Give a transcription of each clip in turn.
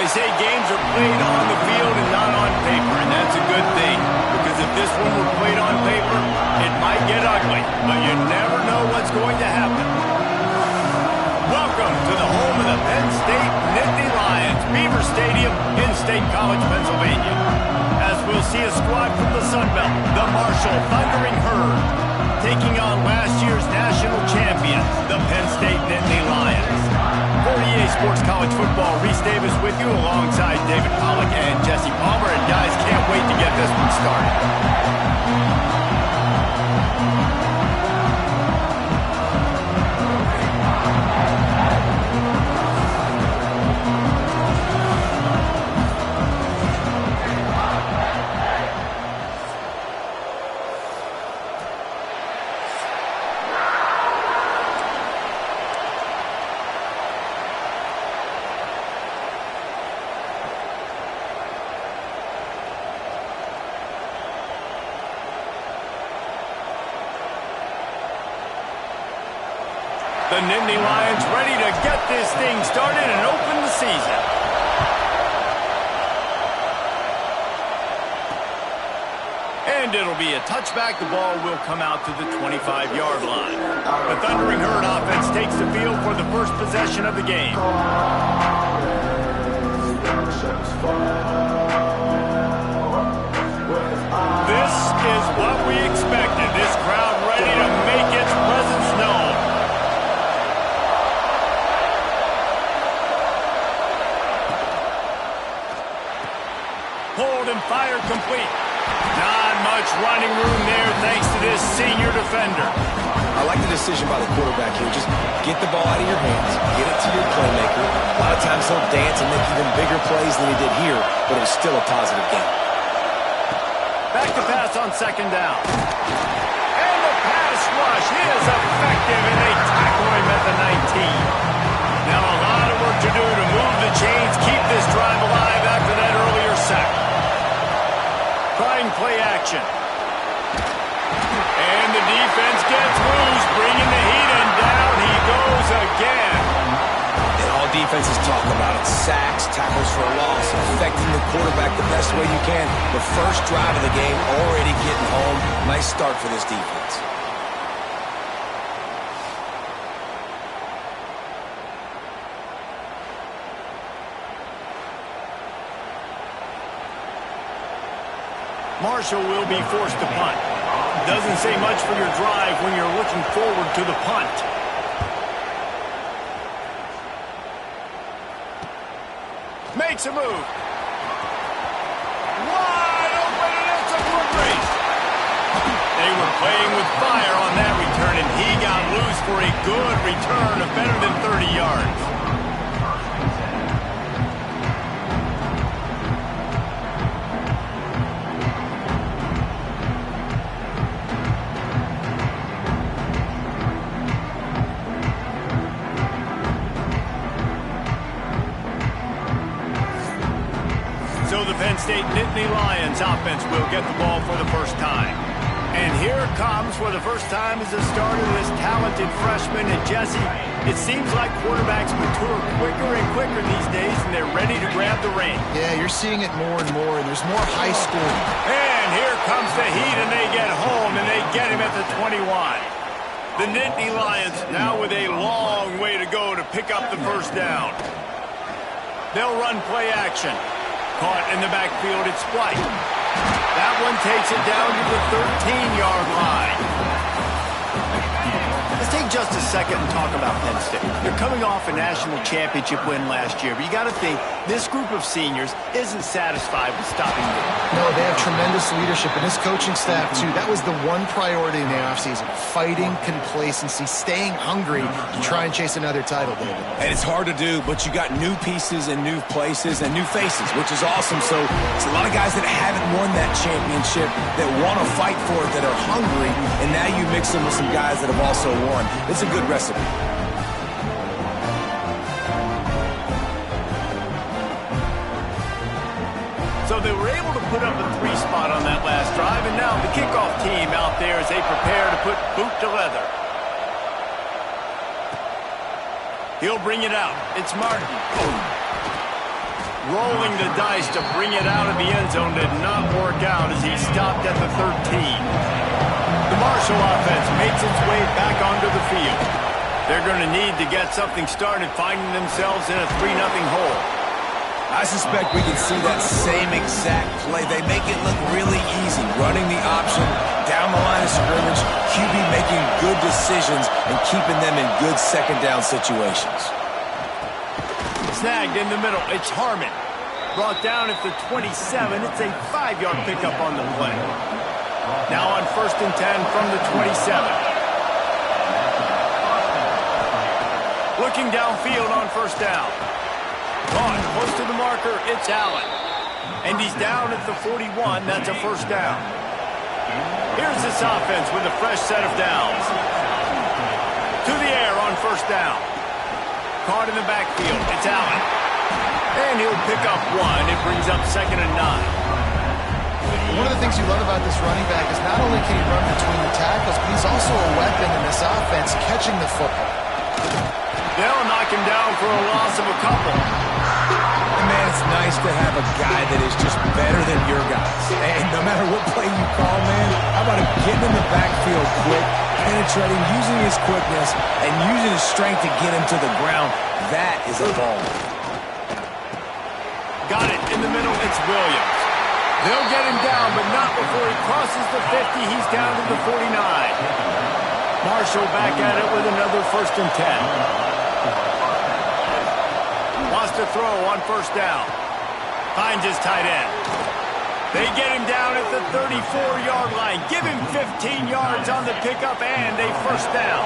They say games are played on the field and not on paper, and that's a good thing. Because if this one were played on paper, it might get ugly, but you never know what's going to happen. Welcome to the home of the Penn State Nittany Lions, Beaver Stadium in State College, Pennsylvania. As we'll see a squad from the Sun Belt, the Marshall Thundering Herd, taking on last year's national champions, the Penn State Nittany Lions. For EA Sports College Football, Reese Davis with you alongside David Pollack and Jesse Palmer. And guys, can't wait to get this one started. The Nittany Lions ready to get this thing started and open the season. And it'll be a touchback. The ball will come out to the 25-yard line. The Thundering Herd offense takes the field for the first possession of the game. This is what we expected. This crowd ready to make its presence known. Hold and fire complete. Not much running room there thanks to this senior defender. I like the decision by the quarterback here. Just get the ball out of your hands, get it to your playmaker. A lot of times he'll dance and make even bigger plays than he did here, but it was still a positive game. Back to pass on second down. And the pass rush is effective, and they tackle him at the 19. Now a lot of work to do to move the chains, keep this drive alive after that earlier sack. Trying play action. And the defense gets loose, bringing the heat, and down he goes again. And all defenses talk about it. Sacks, tackles for a loss, affecting the quarterback the best way you can. The first drive of the game, already getting home. Nice start for this defense. Marshall will be forced to punt. Doesn't say much for your drive when you're looking forward to the punt. Makes a move. Wide open, and it's a foot race. They were playing with fire on that return, and he got loose for a good return of better than 30 yards. So the Penn State Nittany Lions offense will get the ball for the first time. And here it comes for the first time as a starter, this talented freshman. And Jesse, it seems like quarterbacks mature quicker and quicker these days, and they're ready to grab the reins. Yeah, you're seeing it more and more, and there's more high school. And here comes the heat, and they get home, and they get him at the 21. The Nittany Lions now with a long way to go to pick up the first down. They'll run play action. Caught in the backfield, it's White. That one takes it down to the 13-yard line. Let's take just a second and talk about Penn State. They're coming off a national championship win last year, but you got to think this group of seniors isn't satisfied with stopping there. No, they have tremendous leadership, and this coaching staff, too. That was the one priority in the offseason, fighting complacency, staying hungry to try and chase another title, David. And it's hard to do, but you got new pieces and new places and new faces, which is awesome. So it's a lot of guys that haven't won that championship that want to fight for it, that are hungry, and now you mix them with some guys that have also won. It's a good recipe. So they were able to put up a 3 spot on that last drive, and now the kickoff team out there as they prepare to put boot to leather. He'll bring it out. It's Martin. Rolling the dice to bring it out of the end zone did not work out as he stopped at the 13. The Marshall offense makes its way back onto the field. They're going to need to get something started, finding themselves in a 3-0 hole. I suspect we can see that same exact play. They make it look really easy, running the option down the line of scrimmage, QB making good decisions and keeping them in good second down situations. Snagged in the middle, it's Harmon. Brought down at the 27, it's a 5-yard pickup on the play. Now on 1st and 10 from the 27. Looking downfield on 1st down. Caught close to the marker, it's Allen. And he's down at the 41, that's a 1st down. Here's this offense with a fresh set of downs. To the air on 1st down. Caught in the backfield, it's Allen. And he'll pick up 1, it brings up 2nd and 9. One of the things you love about this running back is not only can he run between the tackles, but he's also a weapon in this offense catching the football. They'll knock him down for a loss of a couple. And man, it's nice to have a guy that is just better than your guys. And no matter what play you call, man, how about him getting in the backfield quick, penetrating, using his quickness, and using his strength to get him to the ground. That is a ball. Got it in the middle, it's Williams. They'll get him down, but not before he crosses the 50. He's down to the 49. Marshall back at it with another 1st and 10. Wants to throw on 1st down. Finds his tight end. They get him down at the 34-yard line. Give him 15 yards on the pickup and a 1st down.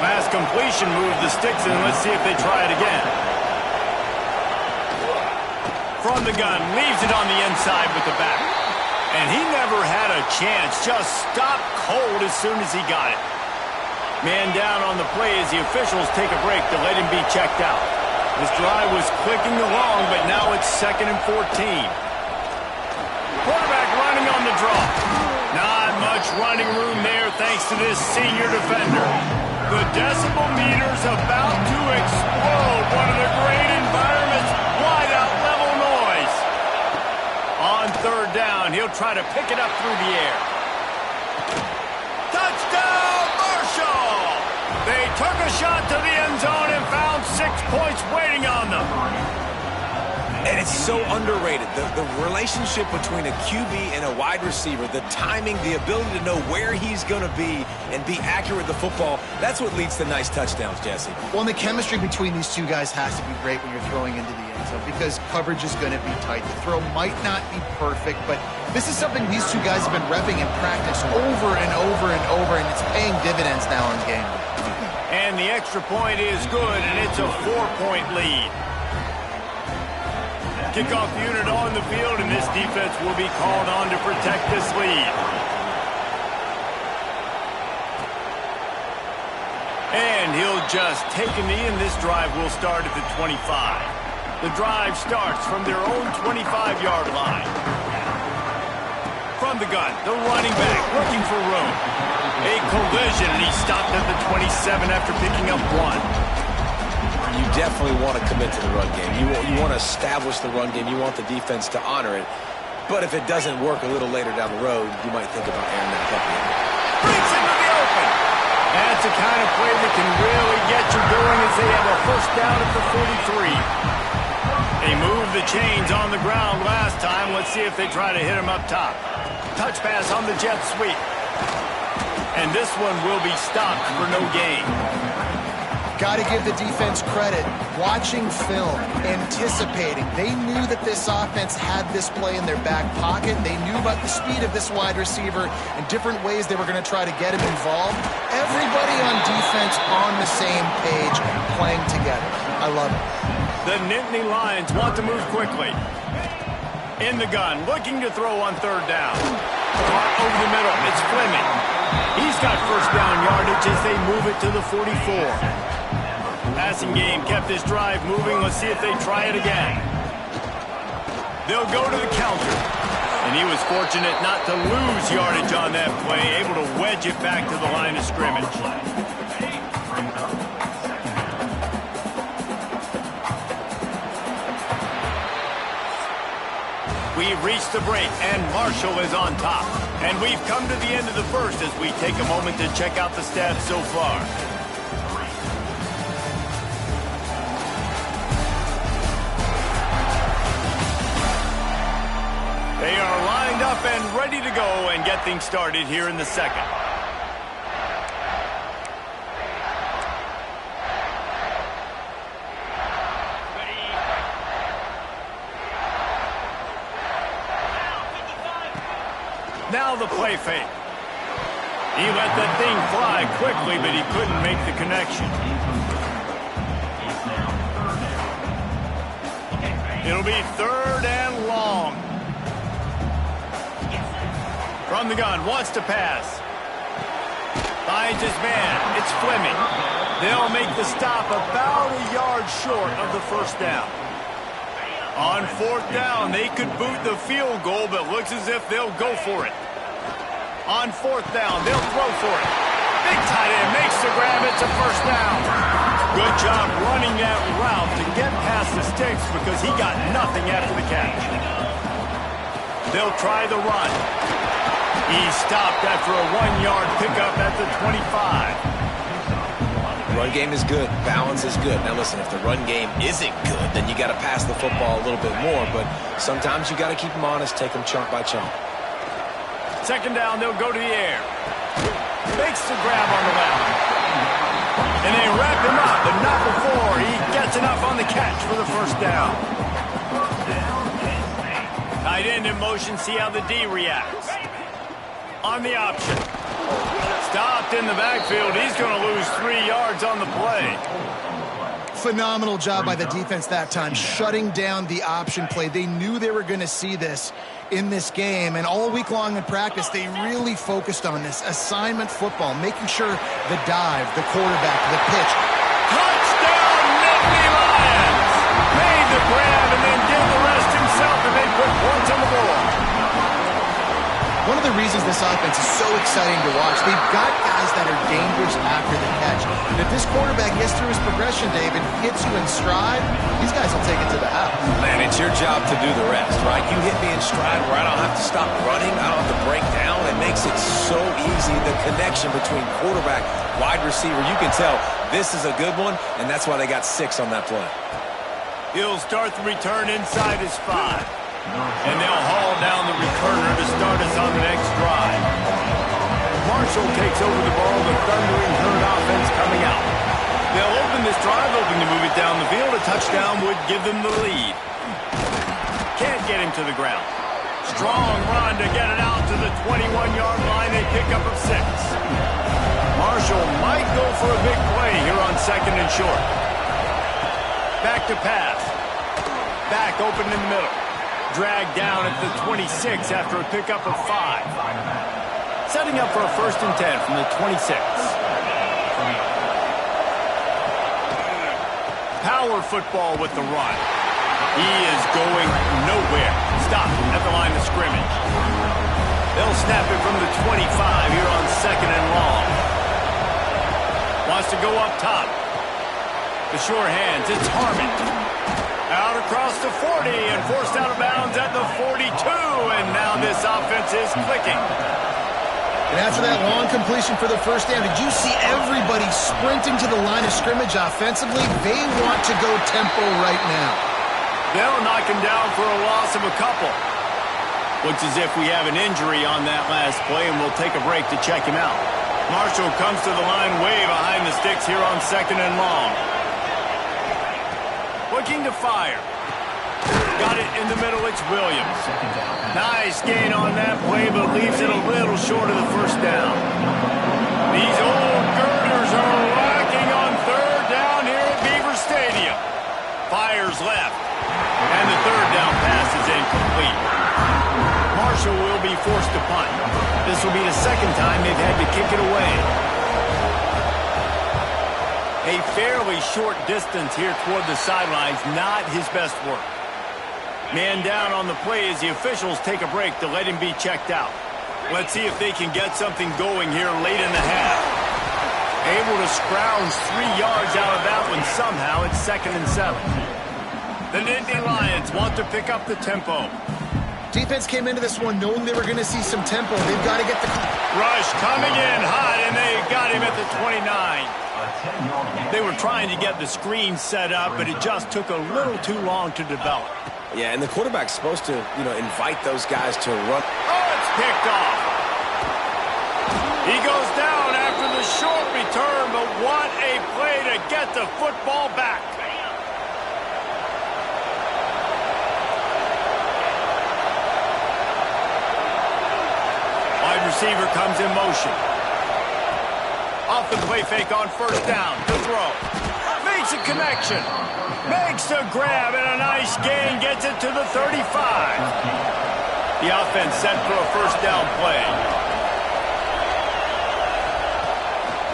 Pass completion, move the sticks, and let's see if they try it again. From the gun, leaves it on the inside with the back. And he never had a chance, just stopped cold as soon as he got it. Man down on the play as the officials take a break to let him be checked out. This drive was clicking along, but now it's 2nd and 14. Quarterback running on the draw. Not much running room there thanks to this senior defender. The decibel meter's about to explode. One of the great environments, wide out level noise. On 3rd down, he'll try to pick it up through the air. Touchdown, Marshall! They took a shot to the end zone and found 6 points waiting on them. And it's so underrated. The relationship between a QB and a wide receiver, the timing, the ability to know where he's going to be and be accurate with the football, that's what leads to nice touchdowns, Jesse. Well, and the chemistry between these two guys has to be great when you're throwing into the end zone because coverage is going to be tight. The throw might not be perfect, but this is something these two guys have been repping in practice over and over and over, and it's paying dividends now in game. And the extra point is good, and it's a 4-point lead. Kickoff unit on the field, and this defense will be called on to protect this lead. And he'll just take a knee, and this drive will start at the 25. The drive starts from their own 25-yard line. From the gun, the running back looking for room. A collision, and he stopped at the 27 after picking up 1. You definitely want to commit to the run game. You want to establish the run game. You want the defense to honor it. But if it doesn't work a little later down the road, you might think about airing that puppy. Breaks into the open. That's the kind of play that can really get you going as they have a 1st down at the 43. They moved the chains on the ground last time. Let's see if they try to hit him up top. Touch pass on the jet sweep. And this one will be stopped for no gain. Got to give the defense credit. Watching film, anticipating. They knew that this offense had this play in their back pocket. They knew about the speed of this wide receiver and different ways they were going to try to get him involved. Everybody on defense on the same page, playing together. I love it. The Nittany Lions want to move quickly. In the gun, looking to throw on 3rd down. Caught over the middle, it's Fleming. He's got 1st down yardage as they move it to the 44. Passing game kept this drive moving. Let's see if they try it again. They'll go to the counter. And he was fortunate not to lose yardage on that play, able to wedge it back to the line of scrimmage. we've reached the break, and Marshall is on top. And we've come to the end of the first as we take a moment to check out the stats so far. They are lined up and ready to go and get things started here in the second. Now the play fake. He let that thing fly quickly, but he couldn't make the connection. It'll be 3rd and long. From the gun, wants to pass. Finds his man. It's Fleming. They'll make the stop about a yard short of the first down. On 4th down, they could boot the field goal, but looks as if they'll go for it. On 4th down, they'll throw for it. Big tight end makes the grab. It's a first down. Good job running that route to get past the sticks because he got nothing after the catch. They'll try the run. He's stopped after a 1-yard pickup at the 25. Run game is good. Balance is good. Now listen, if the run game isn't good, then you got to pass the football a little bit more. But sometimes you got to keep them honest, take them chunk by chunk. 2nd down, they'll go to the air. Makes the grab on the left. And they wrap him up, but not before he gets enough on the catch for the first down. Tight end in motion, see how the D reacts. On the option. Stopped in the backfield. He's going to lose 3 yards on the play. Phenomenal job by the defense that time, shutting down the option play. They knew they were going to see this in this game, and all week long in practice, they really focused on this assignment football, making sure the dive, the quarterback, the pitch. Touchdown, Nittany Lions! Made the grab and then did the rest himself, and they put points on the board. One of the reasons this offense is so exciting to watch, they've got guys that are dangerous after the catch. And if this quarterback gets through his progression, David, hits you in stride, these guys will take it to the house. Man, it's your job to do the rest, right? You hit me in stride where I don't have to stop running, I don't have to break down. It makes it so easy, the connection between quarterback, wide receiver. You can tell this is a good one, and that's why they got 6 on that play. He'll start the return inside his 5. And they'll haul down the returner to start us on the next drive. Marshall takes over the ball, the Thundering Herd offense coming out. They'll open this drive, hoping to move it down the field. A touchdown would give them the lead. Can't get him to the ground. Strong run to get it out to the 21-yard line. They pick up of 6. Marshall might go for a big play here on 2nd and short. Back to pass. Back open in the middle. Dragged down at the 26 after a pickup of 5. Setting up for a 1st and 10 from the 26. Power football with the run. He is going nowhere. Stop at the line of scrimmage. They'll snap it from the 25 here on 2nd and long. Wants to go up top. The sure hands, it's Harmon. Out across the 40 and forced out of bounds at the 42. And now this offense is clicking. And after that long completion for the first down, did you see everybody sprinting to the line of scrimmage offensively? They want to go tempo right now. They'll knock him down for a loss of a couple. Looks as if we have an injury on that last play, and we'll take a break to check him out. Marshall comes to the line way behind the sticks here on 2nd and long. Looking to fire. Got it in the middle, it's Williams. Nice gain on that play, but leaves it a little short of the first down. These old girders are lacking on 3rd down here at Beaver Stadium. Fires left, and the 3rd down pass is incomplete. Marshall will be forced to punt. This will be the 2nd time they've had to kick it away. A fairly short distance here toward the sidelines, not his best work. Man down on the play as the officials take a break to let him be checked out. Let's see if they can get something going here late in the half. Able to scrounge 3 yards out of that one somehow. It's 2nd and 7. The Nittany Lions want to pick up the tempo. Defense came into this one knowing they were going to see some tempo. They've got to get the... Rush coming in hot, and they got him at the 29. They were trying to get the screen set up, but it just took a little too long to develop. Yeah, and the quarterback's supposed to, invite those guys to run. Oh, it's picked off. He goes down after the short return, but what a play to get the football back. Wide receiver comes in motion. Off the play fake on first down to throw. Makes a connection. Makes a grab and a nice gain. Gets it to the 35. The offense set for a first down play.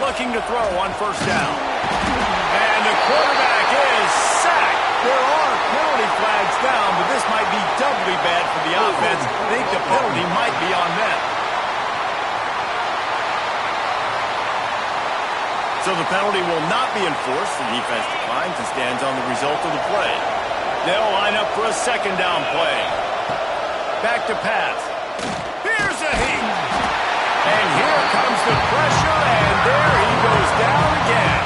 Looking to throw on first down. And the quarterback is sacked. There are penalty flags down, but this might be doubly bad for the offense. I think the penalty might be on them. So the penalty will not be enforced. The defense declines and stands on the result of the play. They'll line up for a second down play. Back to pass. Here's a heat. And here comes the pressure, and there he goes down again.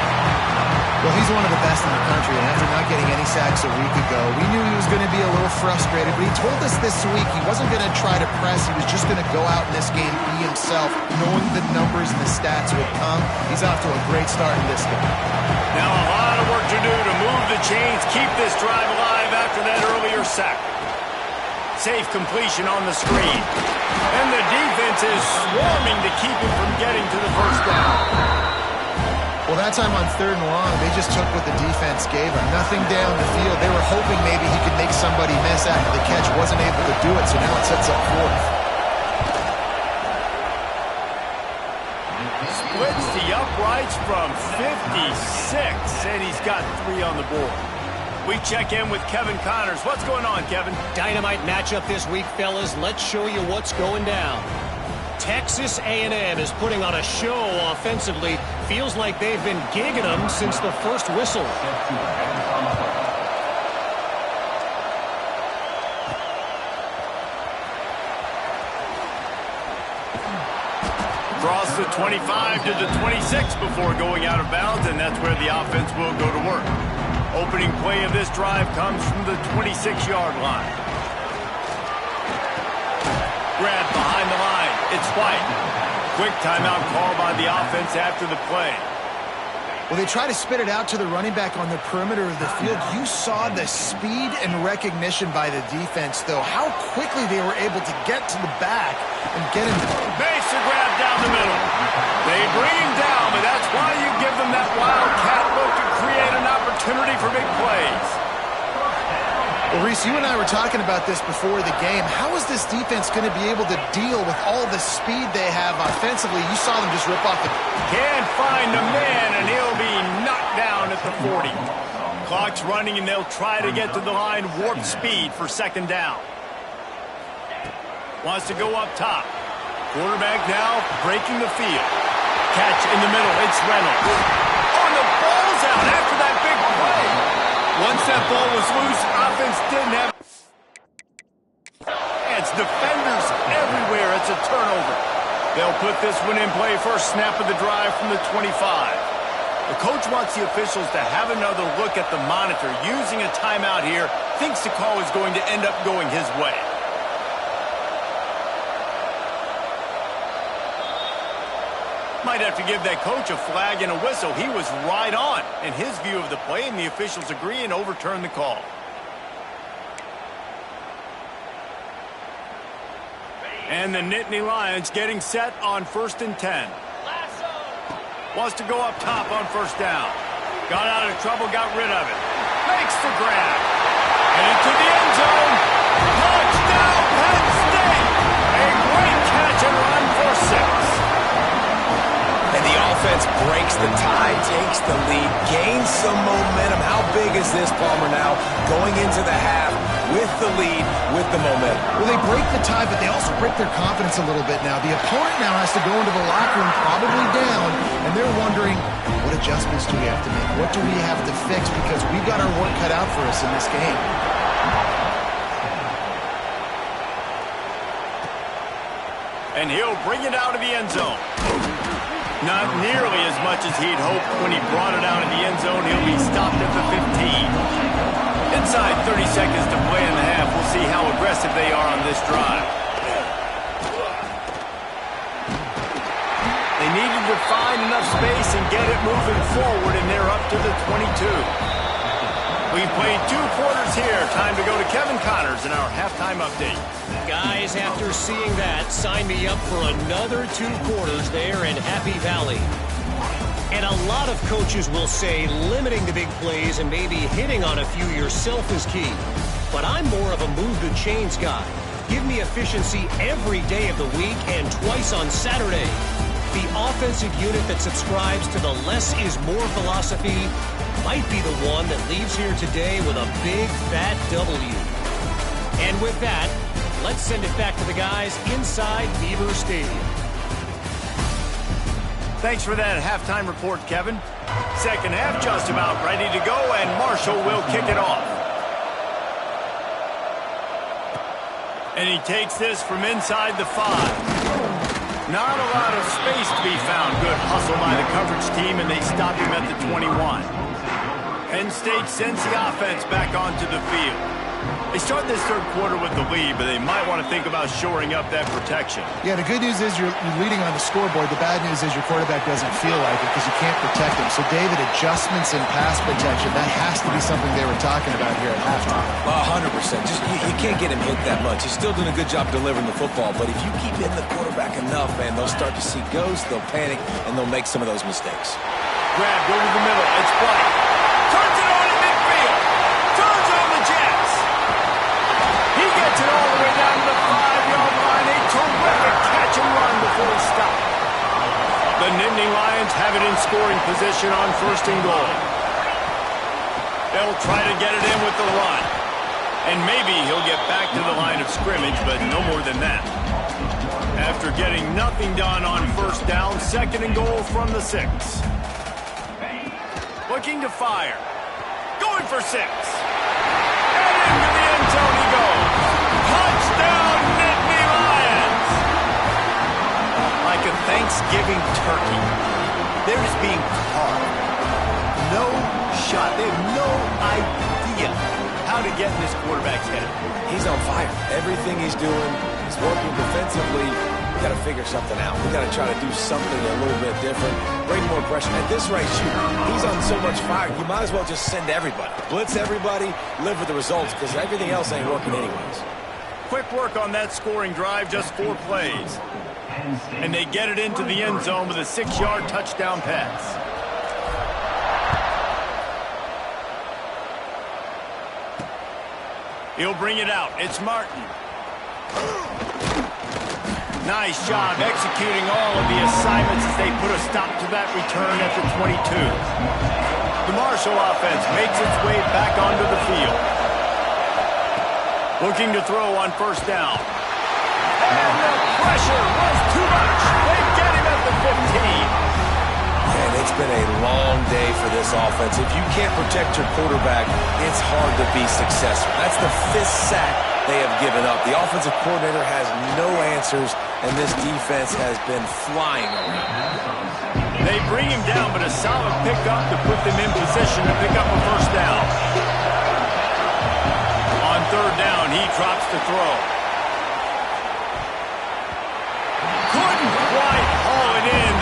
Well, he's one of the best in the country, and after not getting any sacks a week ago, we knew he was going to be a little frustrated, but he told us this week he wasn't going to try to press. He was just going to go out in this game, be himself, knowing the numbers and the stats would come. He's off to a great start in this game. Now a lot of work to do to move the chains, keep this drive alive after that earlier sack. Safe completion on the screen. And the defense is swarming to keep him from getting to the first down. Well, that time on 3rd and long, they just took what the defense gave them. Nothing down the field. They were hoping maybe he could make somebody miss after the catch. Wasn't able to do it, so now it sets up 4th. Splits the uprights from 56, and he's got 3 on the board. We check in with Kevin Connors. What's going on, Kevin? Dynamite matchup this week, fellas. Let's show you what's going down. Texas A&M is putting on a show offensively. Feels like they've been gigging them since the first whistle. Cross the 25 to the 26 before going out of bounds, and that's where the offense will go to work. Opening play of this drive comes from the 26-yard line. Grab behind the line. It's White. Quick timeout call by the offense after the play. Well, they try to spit it out to the running back on the perimeter of the field. You saw the speed and recognition by the defense, though. How quickly they were able to get to the back and get him. Makes a grab down the middle. They bring him down, but that's why you give them that wildcat look to create an opportunity for big plays. Well, Reese, you and I were talking about this before the game. How is this defense going to be able to deal with all the speed they have offensively? You saw them just rip off the... Can't find a man, and he'll be knocked down at the 40. Clock's running, and they'll try to get to the line warp speed for second down. Wants to go up top. Quarterback now breaking the field. Catch in the middle. It's Reynolds. Oh, and the ball's out after that big play. Once that ball was loose, offense didn't have... It's defenders everywhere. It's a turnover. They'll put this one in play first snap of the drive from the 25. The coach wants the officials to have another look at the monitor. Using a timeout here, thinks the call is going to end up going his way. Might have to give that coach a flag and a whistle. He was right on in his view of the play, and the officials agree and overturn the call. And the Nittany Lions getting set on 1st and 10. Wants to go up top on first down. Got out of trouble, got rid of it. Makes the grab. And into the end zone. Touchdown, Penn State! A great catch and run for 6. And the offense breaks the tie, takes the lead, gains some momentum. How big is this, Palmer, now going into the half with the lead, with the momentum? Well, they break the tie, but they also break their confidence a little bit now. The opponent now has to go into the locker room probably down, and they're wondering, what adjustments do we have to make? What do we have to fix? Because we've got our work cut out for us in this game. And he'll bring it out of the end zone. Not nearly as much as he'd hoped when he brought it out of the end zone. He'll be stopped at the 15. Inside 30 seconds to play in the half. We'll see how aggressive they are on this drive. They needed to find enough space and get it moving forward, and they're up to the 22. We played 2 quarters here. Time to go to Kevin Connors in our halftime update. Guys, after seeing that, sign me up for another 2 quarters there in Happy Valley. And a lot of coaches will say limiting the big plays and maybe hitting on a few yourself is key. But I'm more of a move the chains guy. Give me efficiency every day of the week and twice on Saturday. The offensive unit that subscribes to the less is more philosophy might be the one that leaves here today with a big fat W. And with that, let's send it back to the guys inside Beaver Stadium. Thanks for that halftime report, Kevin. Second half just about ready to go, and Marshall will kick it off. And he takes this from inside the 5. Not a lot of space to be found. Good hustle by the coverage team, and they stop him at the 21. Penn State sends the offense back onto the field. They start this third quarter with the lead, but they might want to think about shoring up that protection. Yeah, the good news is you're leading on the scoreboard. The bad news is your quarterback doesn't feel like it because you can't protect him. So, David, adjustments in pass protection, that has to be something they were talking about here at halftime. 100%. Just you can't get him hit that much. He's still doing a good job delivering the football, but if you keep hitting the quarterback enough, man, they'll start to see ghosts, they'll panic, and they'll make some of those mistakes. Grabbed over the middle. It's Blake. Turns it on in midfield. Turns on the Jets. He gets it all the way down to the 5-yard line. A terrific catch and run before he stopped. The Nittany Lions have it in scoring position on 1st and goal. They'll try to get it in with the run. And maybe he'll get back to the line of scrimmage, but no more than that. After getting nothing done on 1st down, 2nd and goal from the 6. Looking to fire. Going for 6. And into the end zone he goes. Touchdown, Nittany Lions! Like a Thanksgiving turkey, they're just being carved. No shot. They have no idea how to get in this quarterback's head. He's on fire. Everything he's doing, he's working defensively. We got to figure something out. We got to try to do something a little bit different. Bring more pressure. At this rate, shoot, he's on so much fire, you might as well just send everybody. Blitz everybody, live with the results, because everything else ain't working anyways. Quick work on that scoring drive, just 4 plays. And they get it into the end zone with a 6-yard touchdown pass. He'll bring it out. It's Martin. Nice job executing all of the assignments as they put a stop to that return at the 22. The Marshall offense makes its way back onto the field. Looking to throw on 1st down. And the pressure was too much. They get him at the 15. Man, it's been a long day for this offense. If you can't protect your quarterback, it's hard to be successful. That's the 5th sack they have given up. The offensive coordinator has no answers, and this defense has been flying around. They bring him down, but a solid pickup to put them in position to pick up a 1st down. On 3rd down, he drops to throw. Couldn't quite haul it in.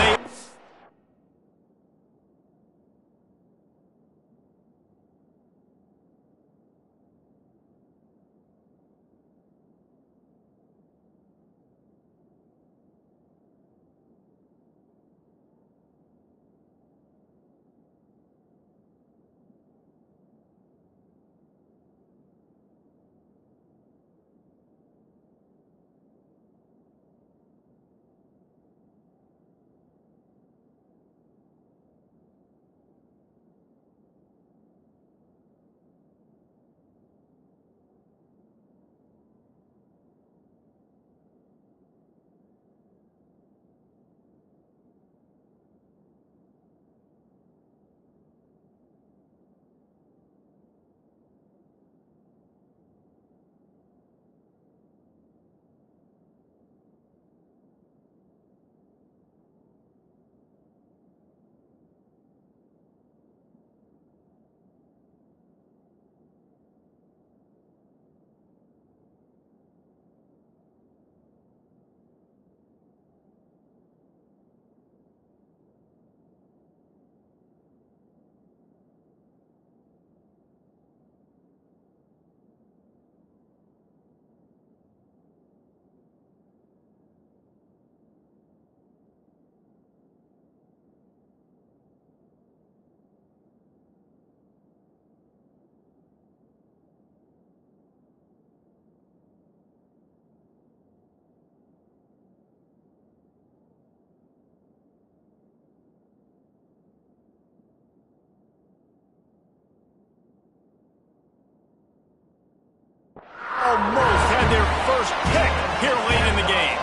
almost had their first pick here late in the game.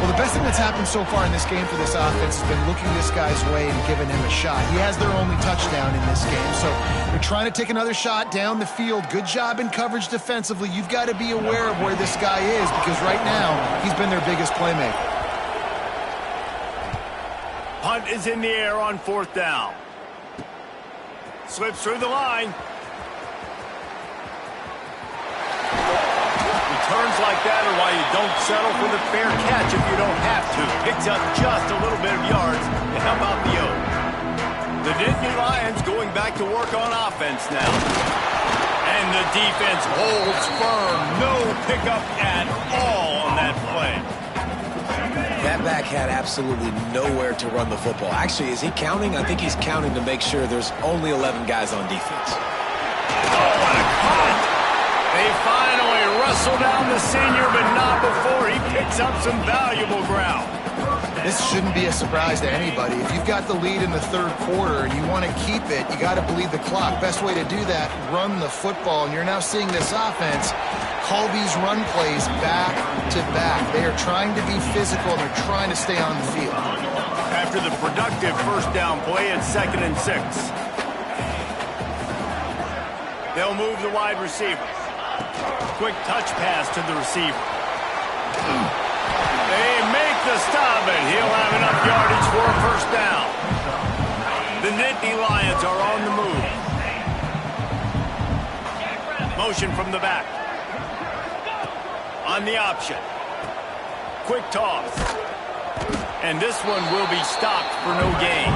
Well, the best thing that's happened so far in this game for this offense has been looking this guy's way and giving him a shot. He has their only touchdown in this game, so they're trying to take another shot down the field. Good job in coverage defensively. You've got to be aware of where this guy is because right now he's been their biggest playmaker. Punt is in the air on 4th down. Slips through the line. Returns like that are why you don't settle for the fair catch if you don't have to. Picks up just a little bit of yards to help out the O. The Nittany Lions going back to work on offense now. And the defense holds firm. No pickup at all on that play. That back had absolutely nowhere to run the football. Actually, is he counting? I think he's counting to make sure there's only 11 guys on defense. Oh, what a cut! They finally wrestle down the senior, but not before he picks up some valuable ground. This shouldn't be a surprise to anybody. If you've got the lead in the 3rd quarter and you want to keep it, you got to bleed the clock. Best way to do that, run the football. And you're now seeing this offense call these run plays back to back. They are trying to be physical and they're trying to stay on the field. After the productive 1st down play, it's 2nd and 6. They'll move the wide receiver. Quick touch pass to the receiver. They make the stop, and he'll have enough yardage for a 1st down. The Nittany Lions are on the move. Motion from the back. On the option. Quick toss. And this one will be stopped for no gain.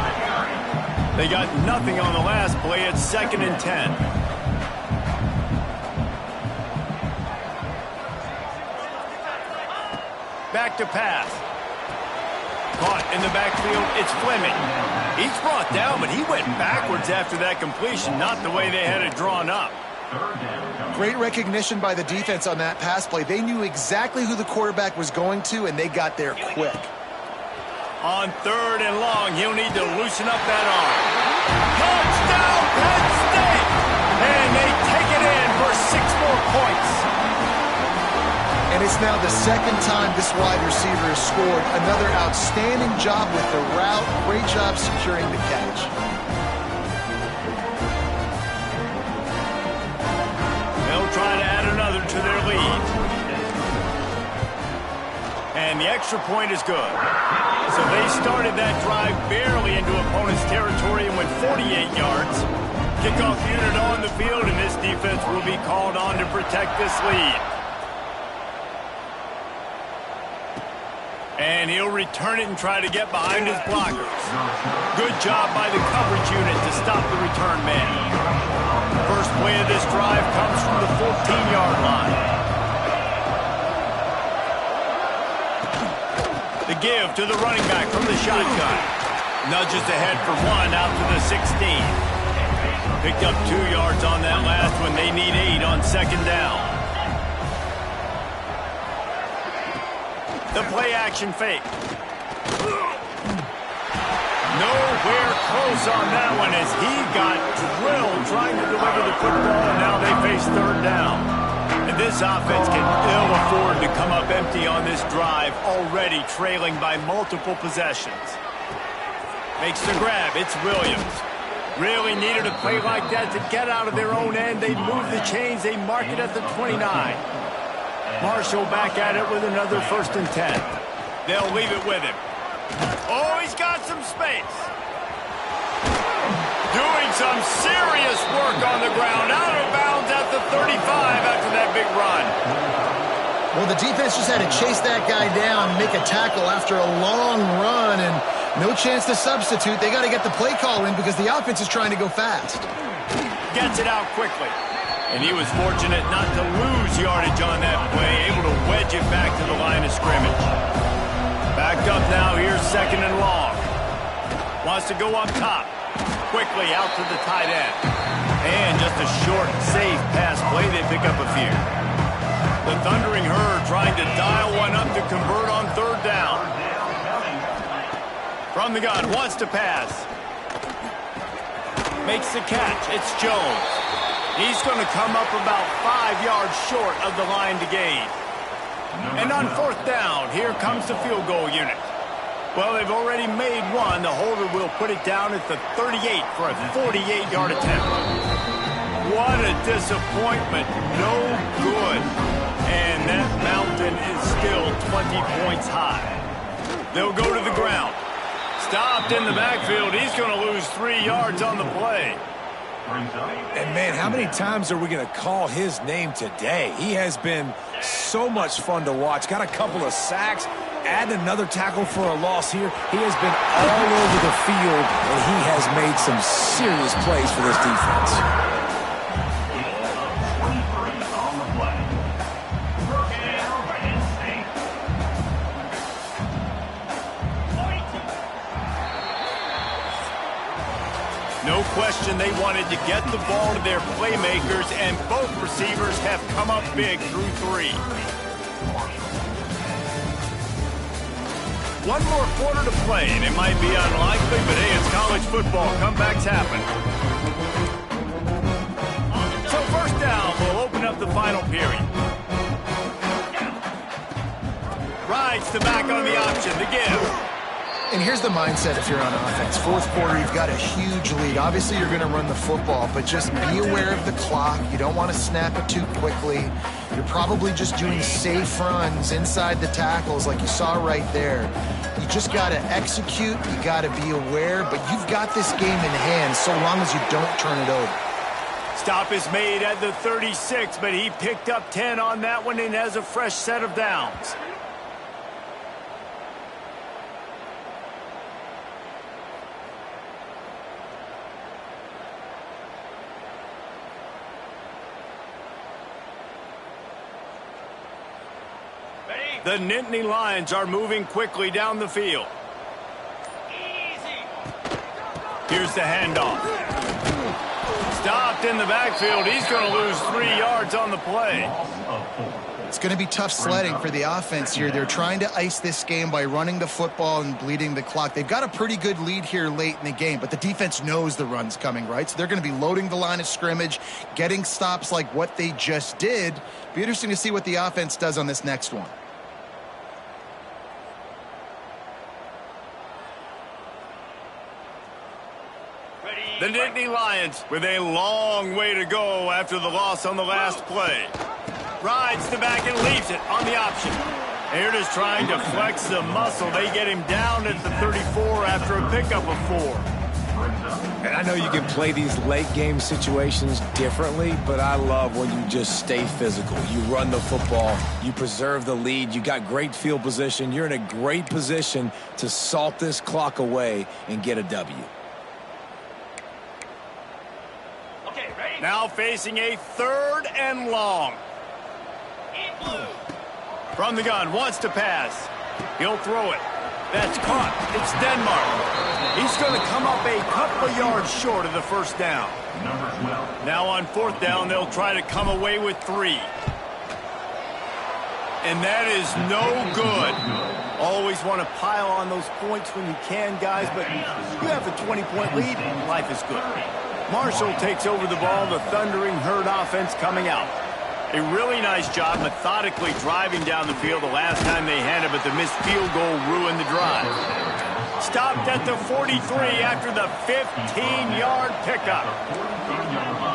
They got nothing on the last play. It's 2nd and 10. Back to pass. Caught in the backfield, it's Fleming. He's brought down, but he went backwards after that completion, not the way they had it drawn up. Great recognition by the defense on that pass play. They knew exactly who the quarterback was going to, and they got there quick. On 3rd and long, he'll need to loosen up that arm. Touchdown, Penn State! And they take it in for 6 more points. And it's now the 2nd time this wide receiver has scored. Another outstanding job with the route. Great job securing the catch. They'll try to add another to their lead. And the extra point is good. So they started that drive barely into opponent's territory and went 48 yards. Kickoff unit on the field, and this defense will be called on to protect this lead. And he'll return it and try to get behind his blockers. Good job by the coverage unit to stop the return man. First play of this drive comes from the 14-yard line. The give to the running back from the shotgun. Nudges ahead for 1 out to the 16. Picked up 2 yards on that last one. They need 8 on 2nd down. The play-action fake. Nowhere close on that one as he got drilled trying to deliver the football, and now they face 3rd down. And this offense can ill afford to come up empty on this drive, already trailing by multiple possessions. Makes the grab. It's Williams. Really needed a play like that to get out of their own end. They move the chains. They mark it at the 29. Marshall back at it with another 1st and 10. They'll leave it with him. Oh, he's got some space. Doing some serious work on the ground. Out of bounds at the 35 after that big run. Well, the defense just had to chase that guy down, make a tackle after a long run, and no chance to substitute. They got to get the play call in because the offense is trying to go fast. Gets it out quickly. And he was fortunate not to lose yardage on that play, able to wedge it back to the line of scrimmage. Backed up now, here's 2nd and long. Wants to go up top. Quickly out to the tight end. And just a short, safe pass play, they pick up a few. The Thundering Herd trying to dial one up to convert on 3rd down. From the gun, wants to pass. Makes the catch, it's Jones. He's going to come up about 5 yards short of the line to gain. And on fourth down, here comes the field goal unit. Well, they've already made one. The holder will put it down at the 38 for a 48-yard attempt. What a disappointment. No good. And that mountain is still 20 points high. They'll go to the ground. Stopped in the backfield. He's going to lose 3 yards on the play. And, man, how many times are we going to call his name today? He has been so much fun to watch. Got a couple of sacks. Add another tackle for a loss here. He has been all over the field, and he has made some serious plays for this defense. No question they wanted to get the ball to their playmakers, and both receivers have come up big through 3. One more quarter to play, and it might be unlikely, but hey, it's college football. Comebacks happen. So first down, we'll open up the final period. Rides the back on the option, the give. And here's the mindset if you're on offense. Fourth quarter, you've got a huge lead. Obviously, you're going to run the football, but just be aware of the clock. You don't want to snap it too quickly. You're probably just doing safe runs inside the tackles like you saw right there. You just got to execute. You got to be aware, but you've got this game in hand so long as you don't turn it over. Stop is made at the 36, but he picked up 10 on that one and has a fresh set of downs. The Nittany Lions are moving quickly down the field. Here's the handoff. Stopped in the backfield. He's going to lose 3 yards on the play. It's going to be tough sledding for the offense here. They're trying to ice this game by running the football and bleeding the clock. They've got a pretty good lead here late in the game, but the defense knows the run's coming, right? So they're going to be loading the line of scrimmage, getting stops like what they just did. Be interesting to see what the offense does on this next one. The Nittany Lions with a long way to go after the loss on the last play. Rides the back and leaves it on the option. They're just trying to flex the muscle. They get him down at the 34 after a pickup of 4. And I know you can play these late game situations differently, but I love when you just stay physical. You run the football, you preserve the lead, you got great field position. You're in a great position to salt this clock away and get a W. Now facing a 3rd and long. From the gun, wants to pass. He'll throw it. That's caught. It's Denmark. He's going to come up a couple of yards short of the first down. Now on 4th down, they'll try to come away with 3. And that is no good. Always want to pile on those points when you can, guys, but you have a 20-point lead, life is good. Marshall takes over the ball, the Thundering Herd offense coming out. A really nice job methodically driving down the field the last time they had it, but the missed field goal ruined the drive. Stopped at the 43 after the 15-yard pickup.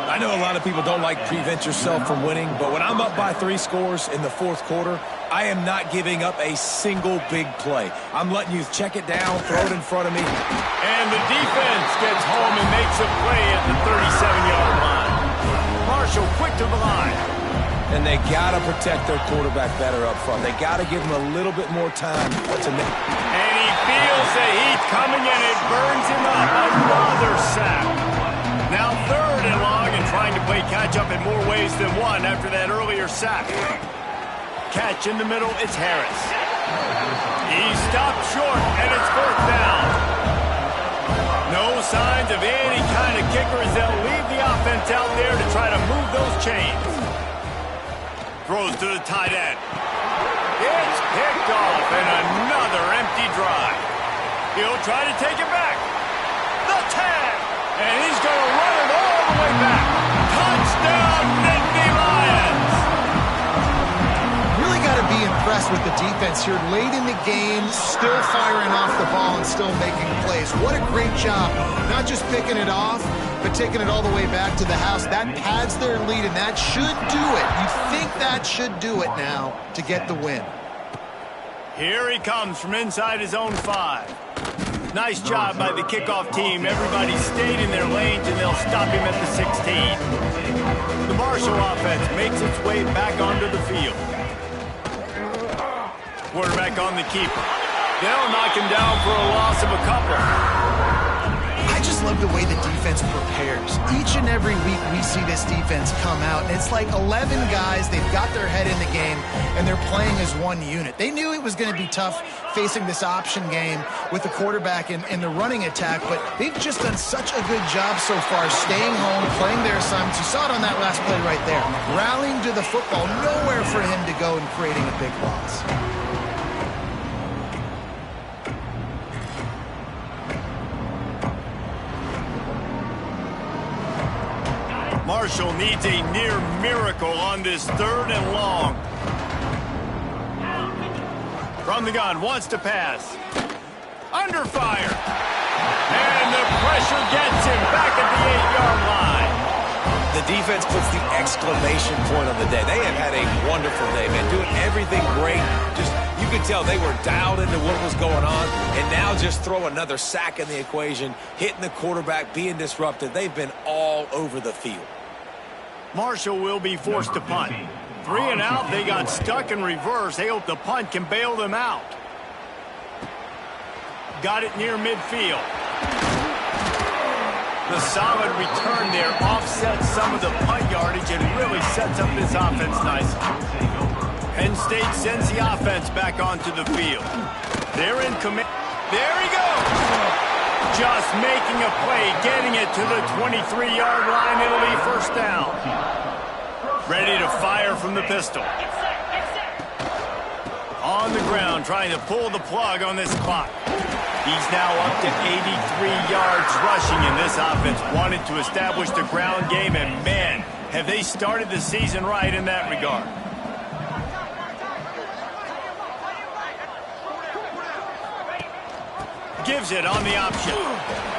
I know a lot of people don't like prevent yourself from winning, but when I'm up by 3 scores in the 4th quarter, I am not giving up a single big play. I'm letting you check it down, throw it in front of me. And the defense gets home and makes a play at the 37-yard line. Marshall quick to the line. And they got to protect their quarterback better up front. They got to give him a little bit more time to make. And he feels the heat coming and it burns him up. Another sack. Now 3rd and long and trying to play catch up in more ways than one after that earlier sack. Catch in the middle, it's Harris. He stopped short and it's 4th down. No signs of any kind of kicker as they'll leave the offense out there to try to move those chains. Throws to the tight end. It's picked off and another empty drive. He'll try to take it back. The tag. And he's going to run it all the way back. Touchdown! impressed with the defense here. Late in the game, still firing off the ball and still making plays. What a great job. Not just picking it off, but taking it all the way back to the house. That pads their lead, and that should do it. You think that should do it now to get the win. Here he comes from inside his own 5. Nice job by the kickoff team. Everybody stayed in their lanes, and they'll stop him at the 16. The Marshall offense makes its way back onto the field. Quarterback on the keeper. They'll knock him down for a loss of a couple. I just love the way the defense prepares. Each and every week we see this defense come out, and it's like 11 guys. They've got their head in the game, and they're playing as one unit. They knew it was going to be tough facing this option game with the quarterback and the running attack, but they've just done such a good job so far staying home, playing their assignments. You saw it on that last play right there. Rallying to the football, nowhere for him to go and creating a big loss. Marshall needs a near miracle on this 3rd and long. From the gun, wants to pass. Under fire. And the pressure gets him back at the 8-yard line. The defense puts the exclamation point on the day. They have had a wonderful day, man. Doing everything great. Just, you could tell they were dialed into what was going on. And now just throw another sack in the equation, hitting the quarterback, being disrupted. They've been all over the field. Marshall will be forced to punt. 3 and out, they got stuck in reverse. They hope the punt can bail them out. Got it near midfield. The solid return there offsets some of the punt yardage and really sets up this offense nicely. Penn State sends the offense back onto the field. They're in command. There he goes. Just making a play, getting it to the 23-yard line. It'll be first down. Ready to fire from the pistol. On the ground, trying to pull the plug on this clock. He's now up to 83 yards rushing, and this offense wanted to establish the ground game, and man, have they started the season right in that regard. Gives it on the option.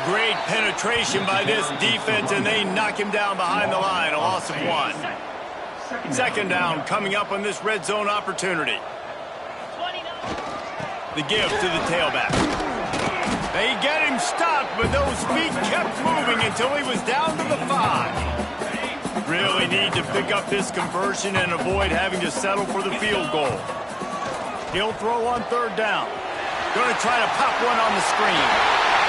Great penetration by this defense, and they knock him down behind the line. A loss of 1. 2nd down coming up on this red zone opportunity. The give to the tailback. They get him stopped, but those feet kept moving until he was down to the 5. Really need to pick up this conversion and avoid having to settle for the field goal. He'll throw on 3rd down. Going to try to pop one on the screen.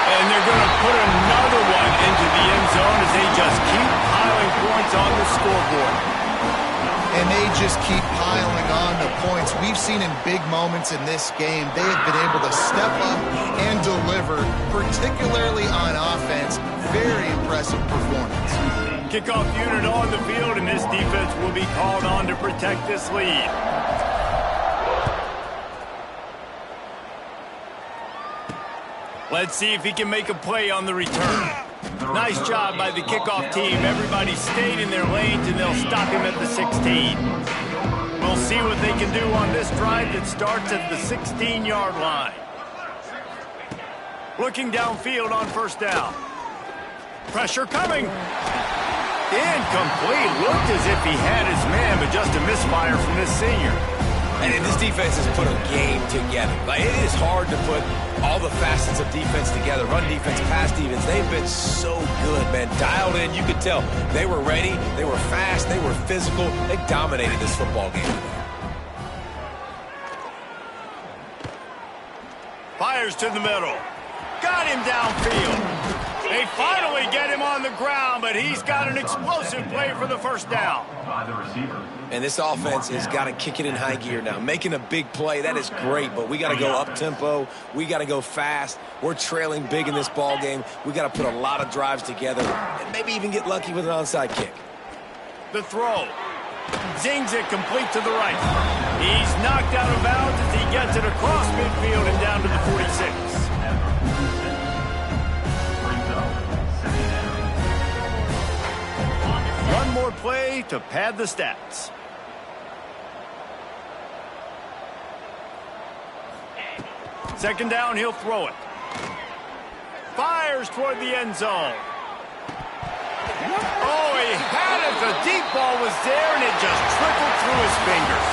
And they're going to put another one into the end zone as they just keep piling points on the scoreboard. And they just keep piling on the points. We've seen in big moments in this game, they have been able to step up and deliver, particularly on offense. Very impressive performance. Kickoff unit on the field, and this defense will be called on to protect this lead. Let's see if he can make a play on the return. Nice job by the kickoff team. Everybody stayed in their lanes, and they'll stop him at the 16. We'll see what they can do on this drive that starts at the 16-yard line. Looking downfield on 1st down. Pressure coming. Incomplete. Looked as if he had his man, but just a misfire from this senior. And this defense has put a game together. Like, it is hard to put all the facets of defense together. Run defense, pass defense. They've been so good, man. Dialed in. You could tell they were ready. They were fast. They were physical. They dominated this football game. Fires to the middle. Got him downfield. They finally get him on the ground, but he's got an explosive play for the 1st down. And this offense has got to kick it in high gear now. Making a big play, that is great, but we got to go up-tempo. We got to go fast. We're trailing big in this ball game. We got to put a lot of drives together and maybe even get lucky with an onside kick. The throw. Zings it complete to the right. He's knocked out of bounds as he gets it across midfield and down to the 46. One more play to pad the stats. Second down, he'll throw it. Fires toward the end zone. Oh, he had it. The deep ball was there, and it just trickled through his fingers.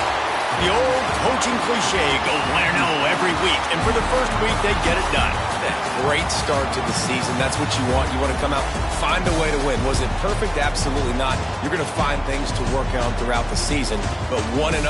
The old coaching cliche, go win or no every week. And for the first week, they get it done. Great start to the season. That's what you want. You want to come out, find a way to win. Was it perfect? Absolutely not. You're going to find things to work on throughout the season. But 1-0,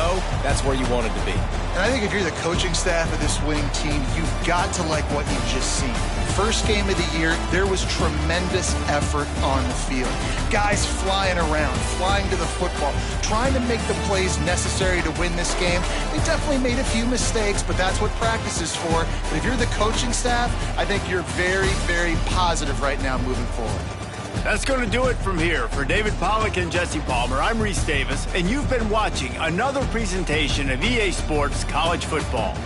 that's where you wanted to be. And I think if you're the coaching staff of this winning team, you've got to like what you've just seen. First game of the year, there was tremendous effort on the field. Guys flying around, flying to the football, trying to make the plays necessary to win this game. They definitely made a few mistakes, but that's what practice is for. But if you're the coaching staff, I think you're very, very positive right now moving forward. That's going to do it from here. For David Pollack and Jesse Palmer, I'm Reese Davis, and you've been watching another presentation of EA Sports College Football.